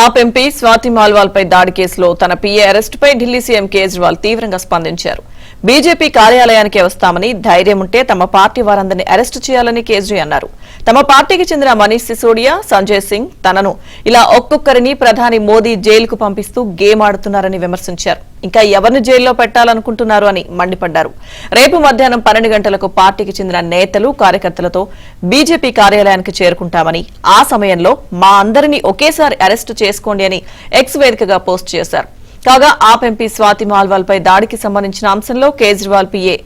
ఆప్ MP Swathi మాల్వాల్ పై దాడి కేసులో తన పీఏ అరెస్టుపై ఢిల్లీ సీఎం కేజ్రీవాల్ తీవ్రంగా స్పందించారు. బీజేపీ కార్యాలయానికి వస్తామని ధైర్యం ఉంటే తమ పార్టీ వారందరినీ అరెస్టు చేయాలని కేజ్రీ అన్నారు. తమ పార్టీకి చెందిన మనీష్ సిసోడియా, సంజయ్ సింగ్ తనను ఇలా ఒక్కొక్కరిని ప్రధాని మోదీ జైలుకు పంపిస్తూ గేమ్ ఆడుతున్నారని విమర్శించారు. ఇంకా ఎవరిని జైల్లో పెట్టాలనుకుంటున్నారు అని మండిపడ్డారు. రేపు మధ్యాహ్నం 12 గంటలకు పార్టీకి చెందిన నేతలు, కార్యకర్తలతో బీజేపీ కార్యాలయానికి చేరుకుంటామని, ఆ సమయంలో మా అందరినీ ఒకేసారి అరెస్టు చేసుకోండి అని ఎక్స్ వేదికగా పోస్ట్ చేశారు. కాగా ఆప్ ఎంపీ స్వాతి మాల్వాల్ పై దాడికి సంబంధించిన అంశంలో కేజ్రీవాల్ పీఏ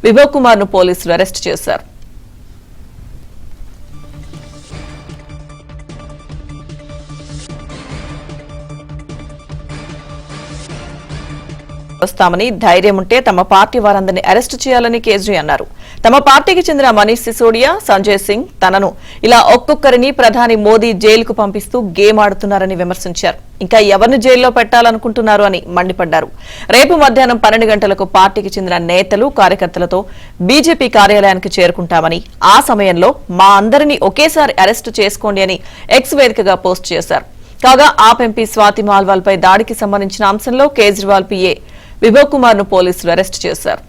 విభవ్ కుమార్ ను పోలీసులు అరెస్టు చేశారు. వస్తామని ధైర్యం ఉంటే తమ పార్టీ వారందరినీ అరెస్టు చేయాలని కేజ్రీ అన్నారు. తమ పార్టీకి చెందిన మనీష్ సిసోడియా, సంజయ్ సింగ్ తనను ఇలా ఒక్కొక్కరిని ప్రధాని మోదీ జైలుకు పంపిస్తూ గేమ్ ఆడుతున్నారని విమర్శించారు. ఇంకా ఎవరిని జైల్లో పెట్టాలనుకుంటున్నారు అని మండిపడ్డారు. రేపు మధ్యాహ్నం 12 గంటలకు పార్టీకి చెందిన నేతలు, కార్యకర్తలతో బీజేపీ కార్యాలయానికి చేరుకుంటామని, ఆ సమయంలో మా అందరినీ ఒకేసారి అరెస్టు చేసుకోండి అని ఎక్స్ వేదికగా పోస్ట్ చేశారు. కాగా ఆప్ ఎంపీ స్వాతి మాల్వాల్ పై దాడికి సంబంధించిన అంశంలో కేజ్రీవాల్ పీఏ విభవ్ కుమార్ ను పోలీసులు అరెస్టు చేశారు.